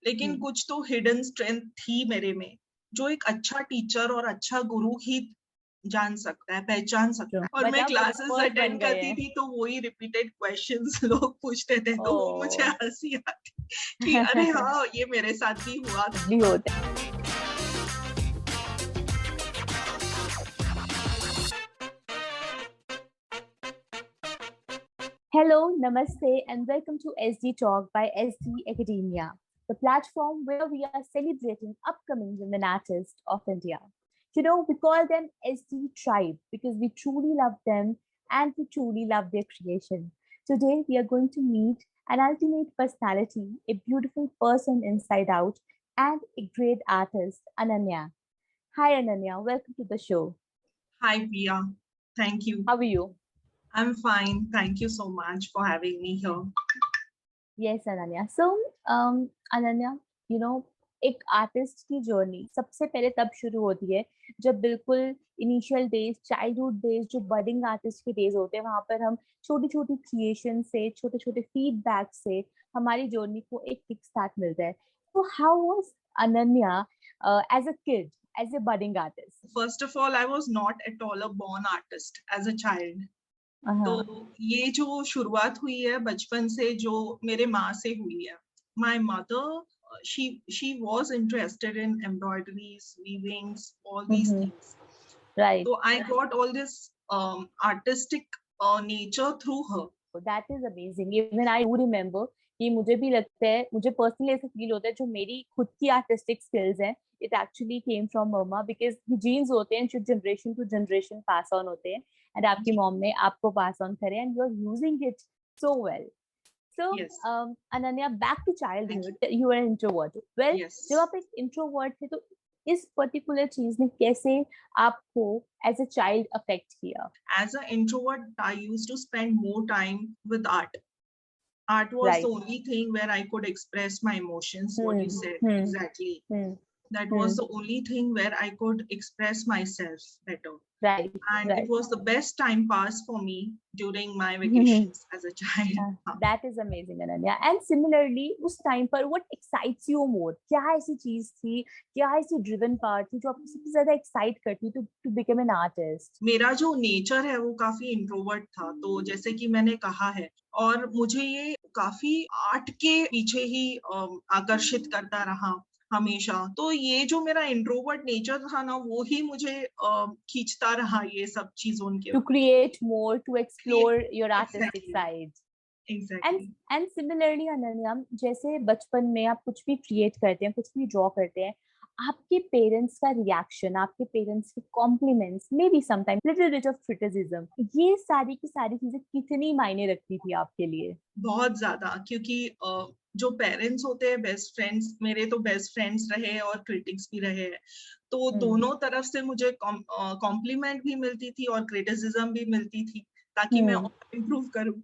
लेकिन कुछ तो हिडन स्ट्रेंथ थी मेरे में, जो एक अच्छा टीचर और अच्छा गुरु ही जान सकता है, पहचान सकता है। और मैं क्लासेस अटेंड करती थी तो वही रिपीटेड क्वेश्चंस लोग पूछते थे, तो वो मुझे हंसी आती कि अरे हाँ, ये मेरे साथ भी हुआ भी होता है। Hello, Namaste, and welcome to SD Talk by SD Academia, the platform where we are celebrating upcoming women artists of India. You know, we call them SD Tribe because we truly love them and we truly love their creation. Today, we are going to meet an ultimate personality, a beautiful person inside out, and a great artist, Ananya. Hi, Ananya. Welcome to the show. Hi, Priya. Thank you. How are you? I'm fine. Thank you so much for having me here. Yes, Ananya. So, Ananya, you know, एक artist की journey सबसे पहले तब शुरू होती है जब बिल्कुल इनिशियल डेज, चाइल्डहुड डेज, जो बडिंग आर्टिस्ट के डेज होते हैं, वहां पर हम छोटी छोटी क्रिएशन से, छोटे छोटे फीडबैक से हमारी जर्नी को एक किक स्टार्ट मिलता है. तो how was Ananya as a kid, as a budding artist? First of all, I was not at all a born artist as a child. तो ये जो शुरुआत हुई है बचपन से, जो मेरे माँ से हुई है. My mother, she was interested in embroideries, weavings, all these things. Right. So I got all this artistic nature through her. That is amazing. Even I do remember कि मुझे भी लगता है, मुझे पर्सनली ऐसा फील होता है जो मेरी खुद की आर्टिस्टिक स्किल्स हैं, it actually came from mamma, because genes होते हैं जो generation to generation pass on होते हैं, एंड आपकी मॉम ने आपको पास ऑन करे and you are using it so well. So, Yes. Ananya, back to childhood, you were an introvert. Well, Yes. जब आप एक introvert थे, तो इस पर्टिकुलर चीज ने कैसे आपको एज अ चाइल्ड अफेक्ट किया? As an introvert, I used to spend more time with art. Art was the only thing where I could express my emotions, what you said, exactly. That was the only thing where I could express myself better. Right. And it was the best time pass for me during my vacations as a child. That is amazing, Ananya. And similarly, उस time पर what excites you more? क्या ऐसी चीज थी, क्या ऐसी driven part थी जो आपको सबसे ज्यादा excite करती to become an artist? मेरा जो नेचर है वो काफी इंट्रोवर्ट था, तो जैसे कि मैंने कहा है, और मुझे ये काफी आर्ट के पीछे ही आकर्षित करता रहा हमेशा. तो ये जो मेरा इंट्रोवर्ट नेचर था ना, वो ही मुझे खींचता रहा ये सब चीजों के. To create more, to explore your artistic side. Exactly. And similarly, Ananya, जैसे बचपन में आप कुछ भी क्रिएट करते हैं, कुछ भी ड्रॉ करते हैं, आपके पेरेंट्स का रिएक्शन, आपके पेरेंट्स के compliments, may be sometime little bit of criticism, ये सारी की सारी चीजें कितनी मायने रखती थी आपके लिए? बहुत ज्यादा, क्योंकि जो पेरेंट्स होते हैं बेस्ट फ्रेंड्स, मेरे तो बेस्ट फ्रेंड्स रहे और क्रिटिक्स भी रहे, तो दोनों तरफ से मुझे कॉम्प्लीमेंट भी मिलती थी और क्रिटिसिज्म भी मिलती थी, ताकि मैं इम्प्रूव करूं.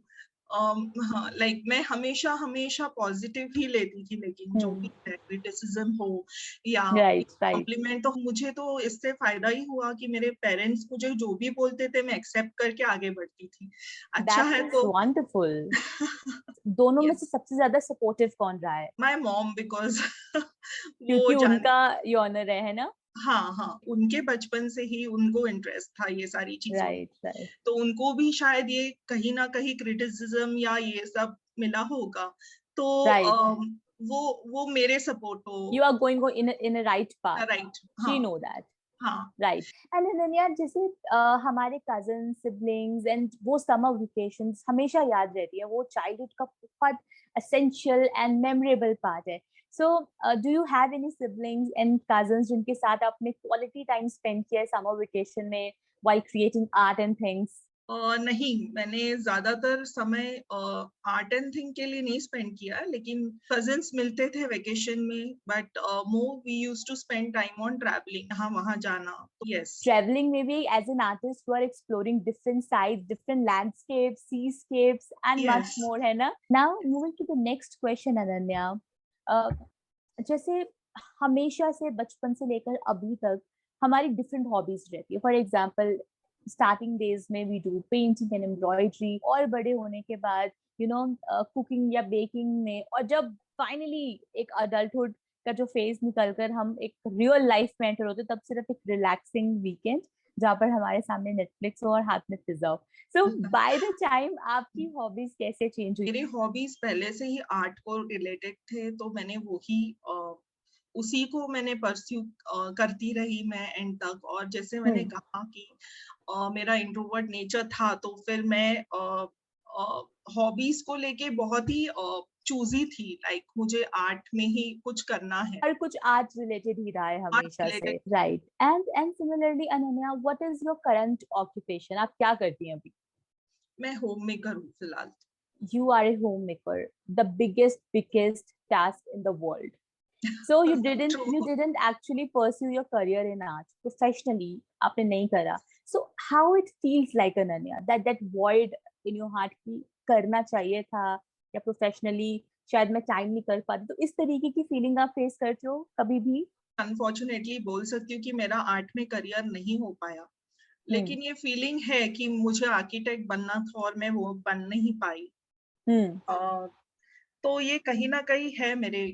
हाँ, लाइक मैं हमेशा पॉजिटिव ही लेती थी, लेकिन जो भी क्रिटिसिज्म हो या कॉम्प्लीमेंट, तो मुझे तो इससे फायदा ही हुआ कि मेरे पेरेंट्स मुझे जो भी बोलते थे मैं एक्सेप्ट करके आगे बढ़ती थी. अच्छा है तो वंडरफुल. दोनों में से सबसे ज्यादा सपोर्टिव कौन रहा है? माय मॉम, बिकॉज क्योंकि उनका ये ऑनर है ना. हाँ, उनके बचपन से ही उनको इंटरेस्ट था ये सारी चीजों. राइट. तो उनको भी शायद ये कहीं ना कहीं क्रिटिसिज्म या ये सब मिला होगा, तो वो मेरे सपोर्ट हो. You are going in a right path. Right. She know that. हाँ. राइट. एंड अनन्या, जैसे हमारे कजन, सिबलिंग्स एंड वो समर वेकेशंस हमेशा याद रहती है, वो चाइल्डहुड का बहुत एसेंशियल एंड मेमोरेबल पार्ट है. सो do you have any siblings and cousins जिनके साथ आपने क्वालिटी टाइम स्पेंड किया है समर वेकेशन में while creating art and things? नहीं, मैंने ज्यादातर समय आर्ट एंड थिंग के लिए नहीं स्पेंड किया, लेकिन कजिन्स मिलते थे वेकेशन में, but more we used to spend time on travelling, यहाँ वहाँ जाना. यस, ट्रैवलिंग में भी as an artist you are exploring different sides, different landscapes, seascapes and much more, है ना? Now moving to the next question, Ananya, जैसे हमेशा से बचपन से लेकर अभी तक हमारी डिफरेंट हॉबीज रहती है. फॉर एग्जाम्पल, स्टार्टिंग डेज में we do painting and embroidery, और बड़े होने के बाद यू नो कुकिंग या बेकिंग में, और जब फाइनली एक अडल्टहुड का जो फेज निकलकर हम एक रियल लाइफ में एंटर होते, तब सिर्फ एक रिलैक्सिंग वीकेंड जहाँ पर हमारे सामने नेटफ्लिक्स हो और हाथ में पिज्जा हो। सो बाय द टाइम आपकी हॉबीज कैसे चेंज हुई? मेरे हॉबीज पहले से ही आर्ट को रिलेटेड थे, तो मैंने वही उसी को मैंने परस्यू करती रही मैं एंड तक। और जैसे मैंने कहा कि मेरा इंट्रोवर्ट नेचर था, तो फिर मैं हॉबीज को लेके बहुत ही चूजी थी, लाइक मुझे आर्ट में ही कुछ करना है, हर कुछ आर्ट रिलेटेड ही रहा है आर्ट हमेशा से, related. Right? And similarly Ananya, what is your current occupation? आप क्या करती हैं अभी? मैं होम मेकर हूँ फिलहाल। You are a homemaker, the biggest task in the world. So you True. didn't actually pursue your career in art professionally. आपने नहीं करा. So how it feels like, Ananya, that void in your heart की करना चाहिए था या professionally शायद मैं टाइम नहीं कर पाती, तो इस तरीके की फीलिंग आप फेस करते हो कभी भी? अनफॉर्चुनेटली बोल सकती हूँ कि मेरा आर्ट में करियर नहीं हो पाया, लेकिन ये फीलिंग है कि मुझे आर्किटेक्ट बनना था और मैं वो बन नहीं पाई। तो ये कहीं ना कहीं है मेरे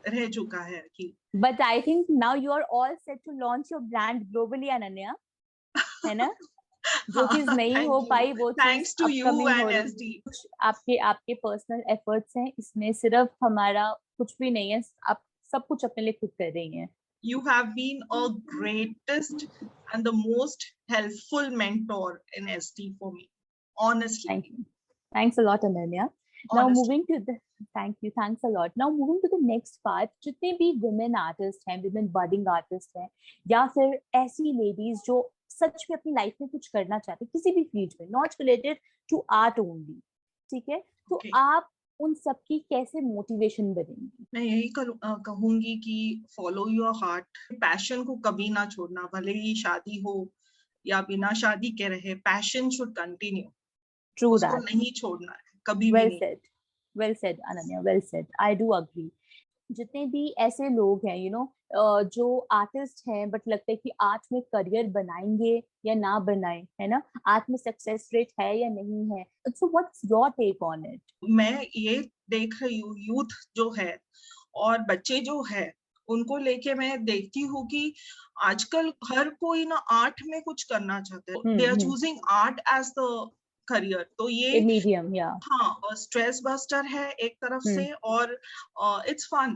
रह चुका है कि But I think now you are all set to launch your brand globally, Ananya, है ना? जो चीज नहीं हो थैंक यू, पाई वो चीज थैंक्स टू यू अपकमिंग हो एंड रही। एसडी। कुछ आपके आपके पर्सनल एफर्ट्स हैं इसमें, सिर्फ हमारा कुछ भी नहीं है, आप सब कुछ अपने लिए खुद कर रही हैं। You have been a greatest and the most helpful mentor in SD for me, honestly. Thank you. Thanks a lot, Ananya. Now Honestly. moving to the Thank you. Thanks a lot. Now moving to the next part, जितने भी women artists हैं, women budding artists हैं, या फिर ऐसी ladies जो सच में अपनी लाइफ में कुछ करना चाहते हैं किसी भी फील्ड में, not related to art only, ठीक है? तो Okay. आप उन सबकी कैसे मोटिवेशन बनेंगी? मैं यही कहूंगी कि फॉलो योर हार्ट, पैशन को कभी ना छोड़ना, भले ही शादी हो या बिना शादी के रहे, पैशन शुड कंटिन्यू। True उसको that. नहीं छोड़ना है कभी भी Well नहीं। said. Well said, Ananya. Well said. I do agree. जितने भी ऐसे लोग हैं जो आर्टिस्ट हैं बट लगता है कि आर्ट में करियर बनाएंगे या ना बनाए, है ना, आर्ट में सक्सेस रेट है या नहीं है, so what's your take on it? मैं ये देख रही हूँ यूथ जो है और बच्चे जो है, उनको लेके मैं देखती हूँ कि आजकल हर कोई ना आर्ट में कुछ करना चाहते हैं। They are choosing art as the career. तो ये मीडियम, या हाँ, स्ट्रेस बस्टर है एक तरफ से, और it's fun.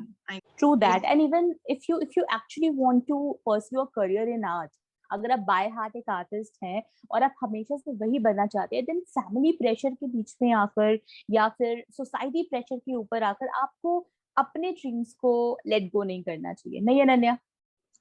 True that. And even if you actually want to pursue a career in art, अगर आप बाय हार्ट एक आर्टिस्ट हैं और आप हमेशा से वही बनना चाहते हैं, देन फैमिली प्रेशर के बीच में आकर या फिर सोसाइटी प्रेशर के ऊपर आकर आपको अपने ड्रीम्स को लेट गो नहीं करना चाहिए, नहीं अनन्या?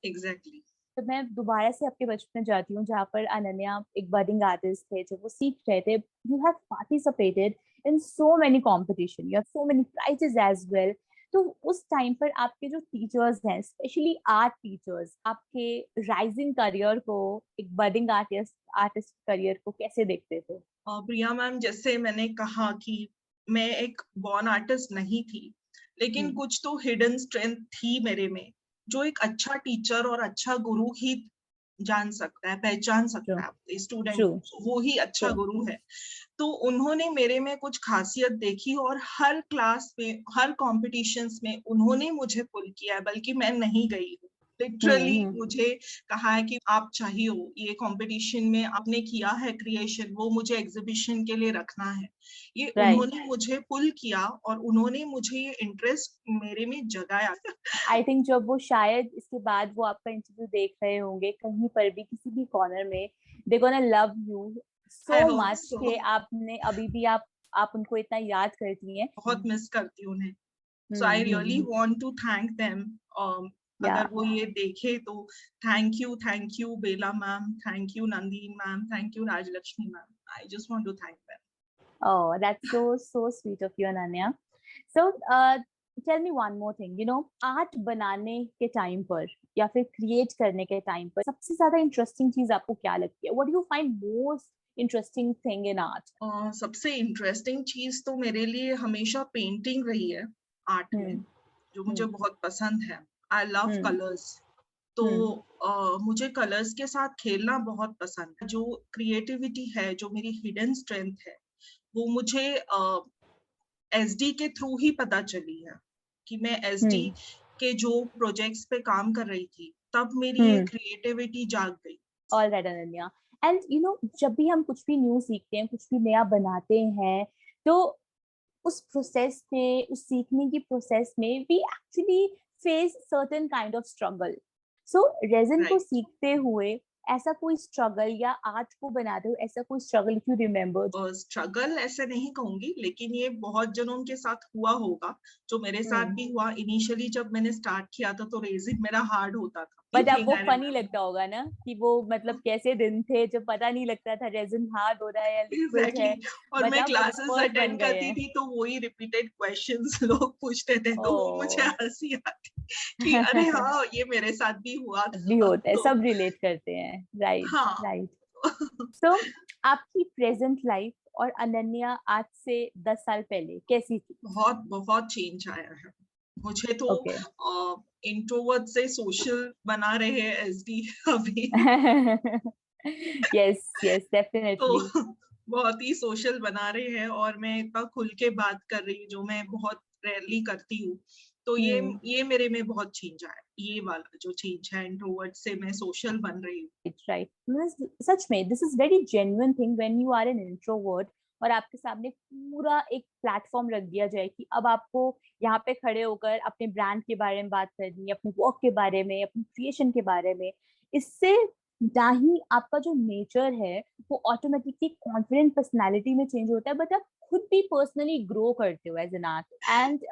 एग्जैक्टली। तो मैं दोबारा से आपके बचपन में जाती हूँ जहाँ पर अनन्या एक बडिंग आर्टिस्ट थे, जब वो सीख रहे थे। You have participated in so many competition, you have so many prizes as well. तो उस टाइम पर आपके जो टीचर्स हैं, स्पेशली आर्ट टीचर्स, आपके राइजिंग करियर को, एक बडिंग आर्टिस्ट करियर को कैसे देखते थे? प्रिया मैम, जैसे मैंने कहा कि मैं एक बॉर्न आर्टिस्ट नहीं थी, लेकिन कुछ तो हिडन स्ट्रेंथ थी मेरे में, जो एक अच्छा टीचर और अच्छा गुरु ही जान सकता है, पहचान सकता है स्टूडेंट, वो ही अच्छा गुरु है। तो उन्होंने मेरे में कुछ खासियत देखी और हर क्लास में, हर कॉम्पिटिशन्स में उन्होंने मुझे पुल किया है, बल्कि मैं नहीं गई हूँ। लिटरली मुझे कहा है कि आप चाहिए हो ये कंपटीशन में आपने किया है क्रिएशन, वो मुझे एग्जीबिशन के लिए रखना है। ये उन्होंने मुझे पुल किया और उन्होंने मुझे ये इंटरेस्ट मेरे में जगाया। आई थिंक जब वो शायद इसके बाद वो आपका इंटरव्यू देख रहे होंगे कहीं पर भी, किसी भी कॉर्नर में, they gonna love you so much कि आपने अभी भी आप उनको इतना याद करती हैं। बहुत मिस करती हूँ उन्हें। So I really want to thank them. अगर वो ये देखे तो thank you Bela ma'am, thank you Nandin ma'am, thank you Rajalakshmi ma'am. I just want to thank them. Oh, that's so sweet of you, Ananya. So, tell me one more thing. Art बनाने के time पर या फिर क्रिएट करने के time पर सबसे ज्यादा इंटरेस्टिंग चीज आपको क्या लगती है? What do you find most interesting thing in art? सबसे इंटरेस्टिंग चीज तो मेरे लिए हमेशा पेंटिंग रही है आर्ट में, जो मुझे बहुत पसंद है। I love colours. तो मुझे कलर्स के साथ खेलना बहुत पसंद है। जो क्रिएटिविटी है, जो मेरी हिडन स्ट्रेंथ है, वो मुझे एसडी के थ्रू ही पता चली है कि मैं एसडी के जो प्रोजेक्ट्स पे काम कर रही थी, तब मेरी ये क्रिएटिविटी जाग गई। All right Ananya, and you know जब भी हम कुछ भी न्यू सीखते हैं, कुछ भी नया बनाते हैं, तो उस प्रोसेस में, उस सीखने की प्रोसेस में we actually face certain kind of struggle. So resin को सीखते हुए ऐसा कोई स्ट्रगल या आर्ट को बनाते हुए ऐसा कोई struggle if you remember? Struggle ऐसे नहीं कहूंगी, लेकिन ये बहुत जनों के साथ हुआ होगा, जो मेरे साथ भी हुआ। इनिशियली जब मैंने स्टार्ट किया था तो रेजिन मेरा हार्ड होता था। बट अब वो फनी लगता होगा ना कि वो मतलब कैसे दिन थे जब पता नहीं लगता था रेजिन हार्ड हो रहा है या लिक्विड है। और मैं क्लासेस अटेंड करती थी तो वही रिपीटेड क्वेश्चंस लोग पूछते थे, तो वो मुझे हंसी आती कि अरे हाँ, ये मेरे साथ भी हुआ भी होता है, सब रिलेट करते हैं। Right right. सो आपकी प्रेजेंट लाइफ और अनन्या आज से 10 साल पहले कैसी थी? बहुत बहुत चेंज आया है। मुझे तो इंट्रोवर्ट से सोशल बना रहे हैं एसडी अभी। Yes yes definitely. तो बहुत ही सोशल बना रहे हैं और मैं इतना खुल के बात कर रही हूँ, जो मैं बहुत रेयरली करती हूँ। तो ये मेरे में बहुत चेंज आया, ये वाला जो चेंज है, इंट्रोवर्ट से मैं सोशल बन रही हूँ। राइट, सच में this is very genuine thing when you are an introvert और आपके सामने पूरा एक प्लेटफॉर्म रख दिया जाए कि अब आपको यहाँ पे खड़े होकर अपने ब्रांड के बारे में बात करनी है, अपने वर्क के बारे में, अपनी क्रिएशन के बारे में। इससे ना ही आपका जो नेचर है वो ऑटोमेटिकली कॉन्फिडेंट पर्सनालिटी में चेंज होता है, बट आप खुद भी पर्सनली ग्रो करते हो as an art. And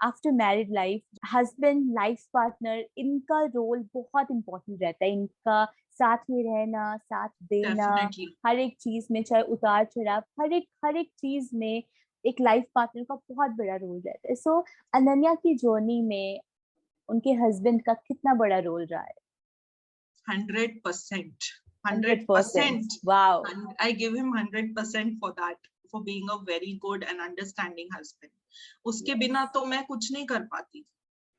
after married life, husband, life partner, इनका रोल बहुत इंपॉर्टेंट रहता है। इनका साथ में रहना, साथ देना, हर एक चीज में, चाहे उतार चढ़ाव, हर एक चीज में एक लाइफ पार्टनर का बहुत बड़ा रोल रहता है। सो अनन्या की जर्नी में उनके हस्बैंड का कितना बड़ा रोल रहा है? 100%. 100%. Wow. And I give him 100% for that, for being a very good and understanding husband. उसके बिना तो मैं कुछ नहीं कर पाती।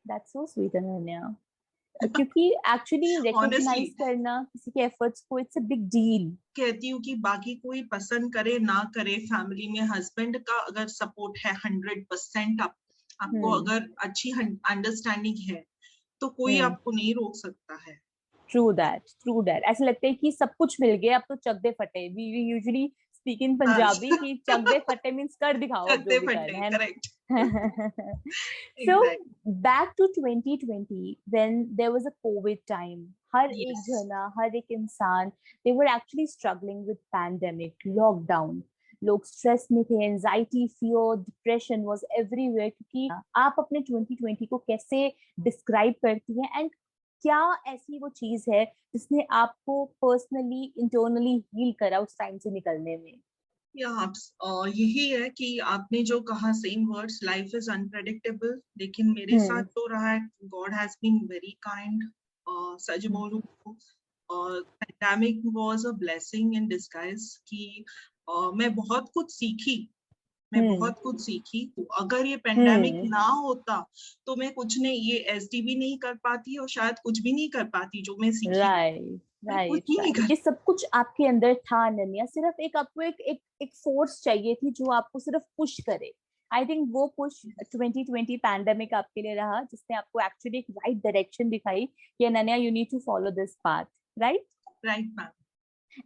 That's so sweet, Ananya. क्योंकि एक्चुअली रिकॉग्नाइज करना किसी के एफर्ट्स को, इट्स अ बिग डील। कहती हूँ कि बाकी कोई पसंद करे ना करे, फैमिली में हस्बैंड का अगर सपोर्ट है 100%, आपको अगर अच्छी अंडरस्टैंडिंग है तो कोई आपको नहीं रोक सकता है। True that. ऐसा लगता है कि सब कुछ मिल गया, अब तो चक दे फटे। We usually speak in Punjabi कि चक दे फटे मींस कर दिखाओ जो भी करना है। Correct. So back to 2020 when there was a COVID time, हर एक जना, हर एक इंसान, they were actually struggling with pandemic, lockdown. लोग स्ट्रेस में थे, anxiety, fear, depression was everywhere. क्योंकि आप अपने 2020 को कैसे डिस्क्राइब करती हैं एंड क्या ऐसी वो चीज है जिसने आपको पर्सनली, इंटरनली हील करा उस टाइम से निकलने में? यही है कि आपने जो कहा, same words, life is unpredictable, लेकिन मेरे साथ जो रहा है, God has been very kind. सच बोलूं तो pandemic was a blessing in disguise कि मैं बहुत कुछ सीखी। तो अगर ये पेंडेमिक ना होता तो मैं कुछ नहीं, ये एसडी भी नहीं कर पाती और शायद कुछ भी नहीं कर पाती जो मैं सीखी। राइट। ये सब कुछ आपके अंदर था अनन्या, सिर्फ एक आपको एक फोर्स चाहिए थी जो आपको सिर्फ पुश करे। आई थिंक वो पुश 2020 पैंडेमिक आपके लिए रहा, जिसने आपको एक्चुअली एक राइट डायरेक्शन दिखाई कि Ananya you need to follow this path. Right ma'am.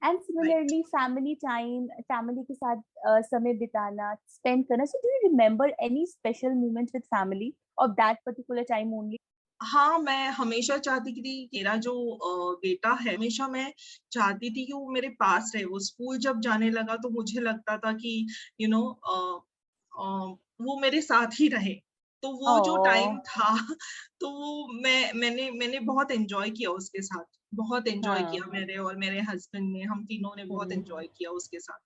And similarly family time, family के साथ समय बिताना, स्पेंड करना। So do you remember any special moment with family of that particular time only? हाँ, मैं हमेशा चाहती थी मेरा जो बेटा है, हमेशा मैं चाहती थी कि वो मेरे पास रहे। वो स्कूल जब जाने लगा तो मुझे लगता था कि वो मेरे साथ ही रहे। तो वो जो टाइम था, तो वो मैंने बहुत एंजॉय किया उसके साथ, बहुत एंजॉय किया। मेरे और मेरे हस्बैंड ने, हम तीनों ने बहुत एंजॉय किया उसके साथ।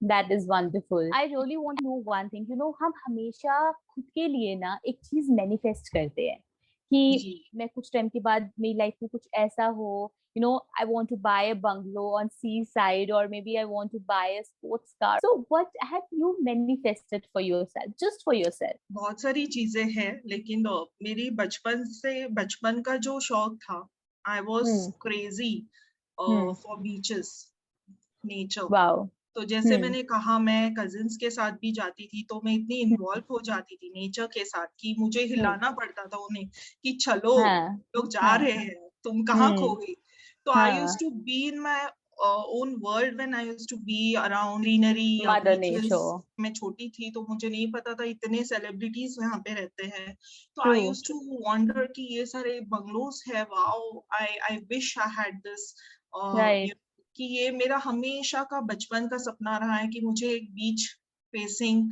That is wonderful. I really want to know one thing. हम हमेशा खुद के लिए ना एक चीज मैनिफेस्ट करते हैं कि मैं कुछ टाइम के बाद मेरी लाइफ में कुछ ऐसा हो, I want to buy a bungalow on seaside, or maybe I want to buy a sports car. So what have you manifested for yourself, just for yourself? बहुत सारी चीजें हैं, लेकिन मेरी बचपन का जो शौक था, I was crazy for beaches, nature. Wow. तो जैसे मैंने कहा, मैं कजिन्स के साथ भी जाती थी, तो मैं इतनी इन्वॉल्व हो जाती थी नेचर के साथ कि मुझे हिलाना पड़ता था उन्हें कि चलो हाँ लोग जा हाँ रहे हैं, तुम कहाँ खो गई। तो आई यूज्ड हाँ, to be in my own world when I used to be around greenery या मदर बीचेस। नेचर। मैं छोटी थी तो मुझे नहीं पता था इतने सेलिब्रिटीज यहाँ पे रहते हैं। तो true. I used to wonder कि ये सारे बंगलोज है, wow, I wish I had this. Right. कि ये मेरा हमेशा का बचपन का सपना रहा है कि मुझे एक बीच फेसिंग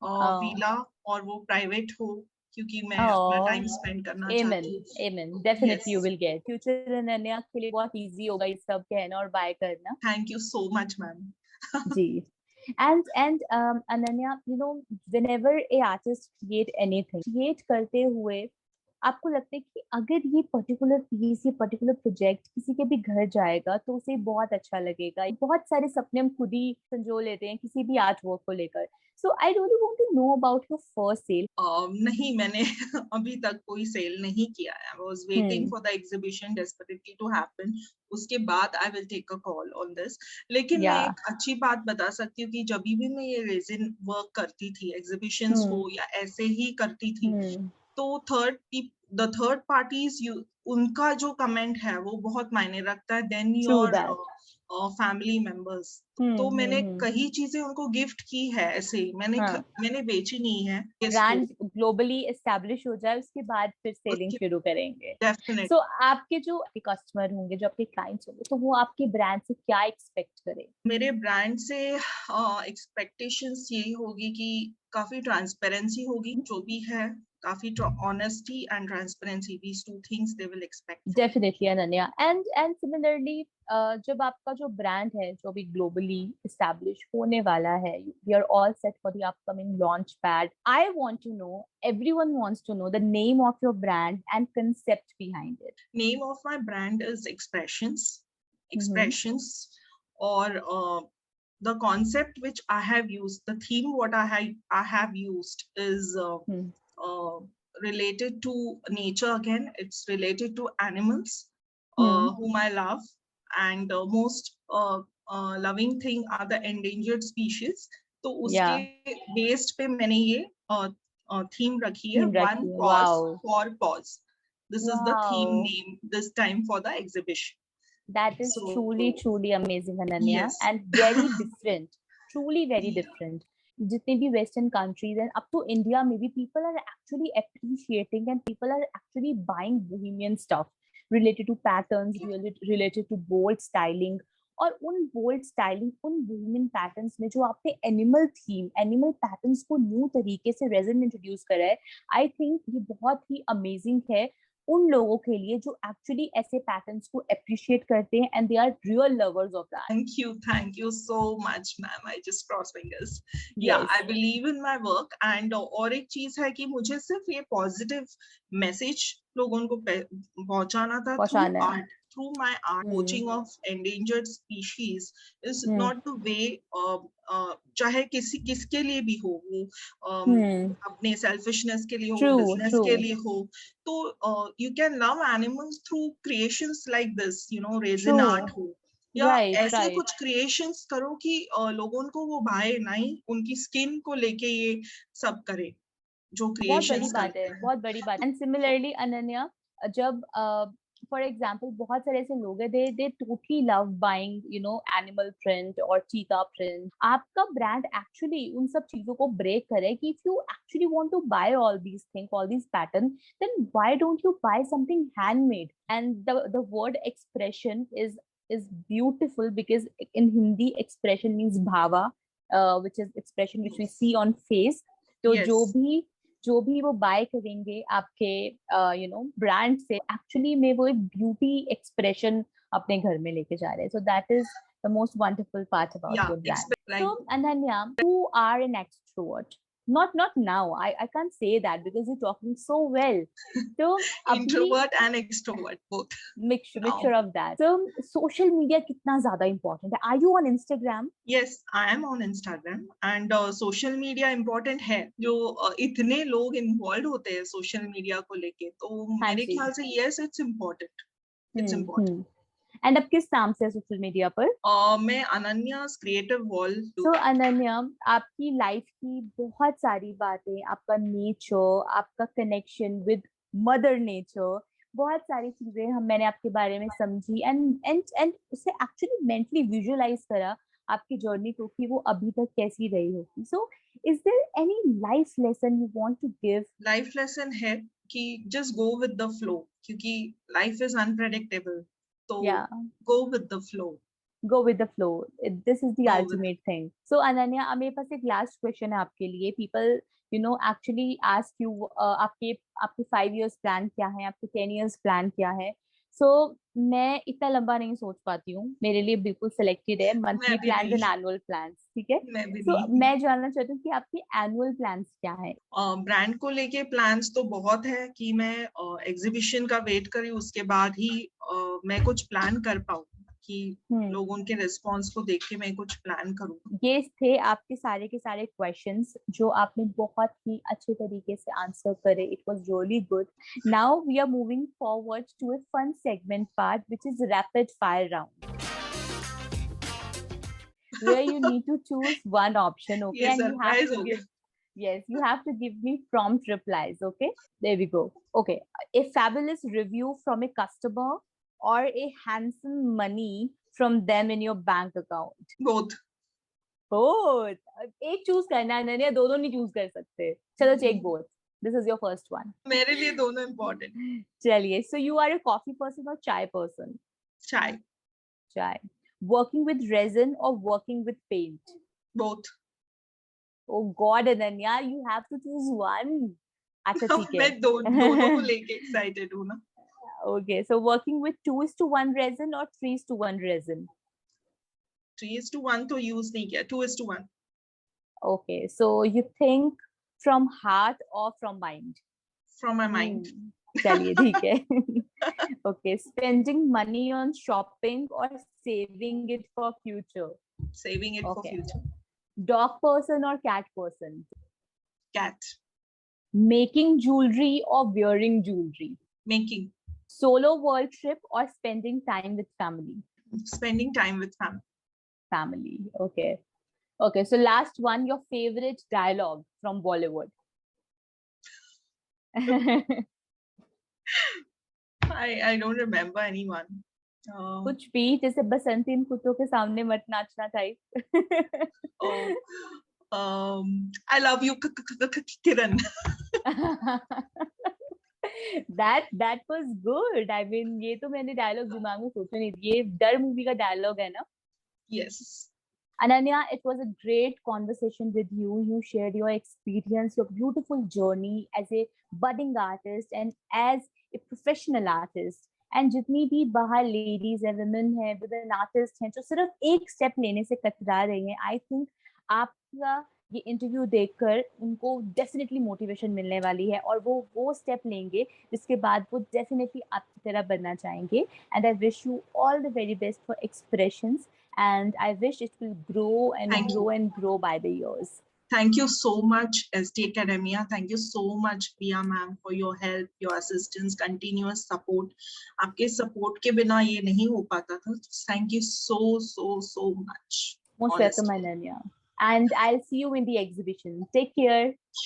विला, और वो प्राइवेट हो, क्योंकि मैं अपना टाइम Oh, स्पेंड करना amen, चाहती हूँ। amen. Definitely you yes, will get. Future Ananya के लिए बहुत easy होगा ये सब कहना और बाय करना। Thank you so much ma'am. जी। And Ananya, you know, whenever a artist create करते हुए आपको लगता है कि अगर ये पर्टिकुलर पीस, ये पर्टिकुलर प्रोजेक्ट किसी के भी घर जाएगा तो उसे बहुत अच्छा लगेगा। बहुत सारे सपने हम खुद ही संजो लेते हैं किसी भी आर्ट वर्क को लेकर। So I really want to know about your first sale. नहीं, मैंने अभी तक कोई सेल नहीं किया है। I was waiting for the exhibition desperately to happen, उसके बाद I will take a call on this. लेकिन मैं या एक अच्छी बात बता सकती हूँ कि जब भी मैं ये रेजिन वर्क करती थी, एग्जीबिशंस हो या ऐसे ही करती थी, तो द थर्ड पार्टीज, उनका जो कमेंट है वो बहुत मायने रखता है then true your that. Family members. तो मैंने कई चीजें उनको गिफ्ट की है, ऐसे ही हाँ, मैंने बेची नहीं है इसको। ब्रांड ग्लोबली एस्टेब्लिश हो जाए उसके बाद फिर सेलिंग उसके शुरू करेंगे। डेफिनेट सो आपके जो कस्टमर होंगे, जो आपके क्लाइंट्स होंगे, तो वो आपके ब्रांड से क्या एक्सपेक्ट करें? मेरे ब्रांड से एक्सपेक्टेशंस यही होगी कि काफी ट्रांसपेरेंसी होगी, जो भी है, काफी honesty and transparency, these two things they will expect from. Definitely Ananya. And similarly जब आपका जो ब्रांड है जो भी ग्लोबली एस्टैब्लिश होने वाला है, we are all set for the upcoming launch pad, I want to know, everyone wants to know the name of your brand and concept behind it. Name of my brand is Expressions. Mm-hmm. Expressions, or the concept which I have used, the theme what I have used is uh, related to nature again. It's related to animals whom I love, and most loving thing are the endangered species. तो उसके Yeah, based पे मैंने ये theme रखी है, theme one रखी है। cause Wow. for cause. This is the theme Wow. name this time for the exhibition. That is truly, So truly amazing, Ananya, yes, and very different. Truly very different. जितने भी Western countries and up to India, maybe people are actually appreciating and people are actually buying bohemian stuff related to patterns, related to bold styling. और उन bold styling, उन women patterns में जो आपने animal theme, animal patterns को new तरीके से raisin introduce करा है, आई थिंक ये बहुत ही अमेजिंग है उन लोगों के लिए जो एक्चुअली ऐसे पैटर्न्स को अप्रिशिएट करते हैं and they are real lovers of that. thank you so much ma'am, I just cross fingers. Yeah, yes, I believe in my work, and और एक चीज है कि मुझे सिर्फ ये पॉजिटिव मैसेज लोगों को पहुंचाना था थ्रू पहुंचाना है। Art, through my art. Poaching of endangered species is not the way, चाहे किसके लिए भी हो, वो अपने सेल्फिशनेस के लिए हो, ट्रू बिजनेस ट्रू। के लिए हो, तो you can love animals through creations like this, resin true. Art हो, या राइट ऐसे राइट। कुछ क्रिएशंस करो कि लोगों को वो भाए नहीं, उनकी स्किन को लेके ये सब करे जो बहुत बड़ी क्रिएशंस बात करते है, हैं। बहुत बड़ी बात। एंड सिमिलरली अनन्या, जब फॉर एग्जाम्पल बहुत सारे ऐसे लोग हैं, दे totally love buying animal print और चीता प्रिंट। आपका ब्रांड एक्चुअली उन सब चीजों को ब्रेक करे कि if you actually want to buy all these things, all these pattern, then why don't you buy something handmade? And the word expression is beautiful because in Hindi expression means bhava, which is expression which we see on face. तो Yes. जो भी वो bye करेंगे आपके brand से, actually में वो एक ब्यूटी एक्सप्रेशन अपने घर में लेके जा रहे हैं। So that is the most wonderful part about your brand. So Ananya, who are an extrovert? Not now. I can't say that because you're talking so well. So introvert and extrovert both. Mixture of that. So social media कितना ज़्यादा important है? Are you on Instagram? Yes, I am on Instagram, and social media important है। जो इतने लोग involved होते हैं social media को लेके, तो मेरे ख्याल से yes, it's important. It's important. And अब किस नाम से सोशल मीडिया पर? मैं अनन्या's क्रिएटिव वॉल। तो अनन्या, आपकी लाइफ की बहुत सारी बातें, आपका नेचर, आपका कनेक्शन विद मदर नेचर, बहुत सारी चीजें मैंने आपके बारे में समझी एंड एंड एंड उसे एक्चुअली मेंटली विजुअलाइज करा आपकी जर्नी को कि वो अभी तक कैसी रही होगी. So is there any life lesson you want to give? Life lesson है कि just go with the flow, क्योंकि लाइफ इज अनप्रेडिक्टेबल, तो या go with the flow. go with the flow. This is the Go with ultimate thing. So Ananya, अब मेरे पास एक last question है आपके लिए. People actually ask you आपके आपके 5 years plan क्या है, आपके 10 years plan क्या है. So मैं इतना लंबा नहीं सोच पाती हूँ, मेरे लिए बिल्कुल selected है monthly मैं भी plans and नहीं। annual plans, ठीक है? मैं भी So नहीं। मैं जानना चाहती हूँ कि आपके annual plans क्या है? ब्रांड को लेके प्लान्स तो बहुत है कि मैं एग्जीबिशन का वेट करी, उसके बाद ही मैं कुछ प्लान कर पाऊँ कि लोगों के रिस्पॉन्स को देख के मैं कुछ प्लान करूँ। ये थे आपके सारे के सारे क्वेश्चंस जो आपने बहुत ही अच्छे तरीके से आंसर करे. It was really good. Now we are moving forward to a fun segment part which is rapid fire round, where you need to choose one option, okay? ये And you have surprise to हो give, गया। yes, you have to give me prompt replies, okay? There we go. Okay, a fabulous review from a customer or a handsome money from them in your bank account? Both. both. एक choose करना है अनन्या, दोनों नहीं choose कर सकते. चलो check both. This is your first one. मेरे लिए दोनों इम्पोर्टेंट। चलिए, so you are a coffee person or chai person? चाय। Chai. Working with resin or working with paint? Both. Oh God, Ananya, you have to choose one. अच्छा ठीक मैं है. दोनों को लेके एक्साइटेड हूँ ना। Okay, so working with 2:1 resin or 3:1 resin? 3:1 तो यूज नहीं किया, 2:1। Okay, so you think from heart or from mind? From my mind. चलिए ठीक है. Okay, spending money on shopping or saving it for future? Saving it for Okay. Future. Dog person or cat person? Cat. Making jewelry or wearing jewelry? Making. Solo world trip or spending time with family? Spending time with family. Family. Okay. Okay, so last one, your favorite dialogue from Bollywood? I don't remember anyone. कुछ भी, जैसे बसंती इन कुत्तों के सामने मत नाचना type. I love you, Kiran. That was good. I mean, ये तो मैंने डायलॉग दिमाग में सोचा नहीं. ये डर मूवी का डायलॉग है ना? Yes. Ananya, it was a great conversation with you. You shared your experience, your beautiful journey as a budding artist and as a professional artist. And जितनी भी बाहर ladies and women हैं, women artists हैं, जो सिर्फ एक step लेने से कतरा रही हैं, I think आपका ये इंटरव्यू देखकर उनको डेफिनेटली मोटिवेशन मिलने वाली है और वो स्टेप लेंगे जिसके बाद वो डेफिनेटली आपकी तरह बनना चाहेंगे. And I wish you all the very best for expressions and I wish it will grow and Thank grow you. and grow by the years. Thank you so much, SD Academia. Thank you so much, Priya ma'am, for your help, your assistance, continuous support. आपके support के बिना ये नहीं हो पाता था. Thank you so much. Most welcome, Ananya. And I'll see you in the exhibition. Take care.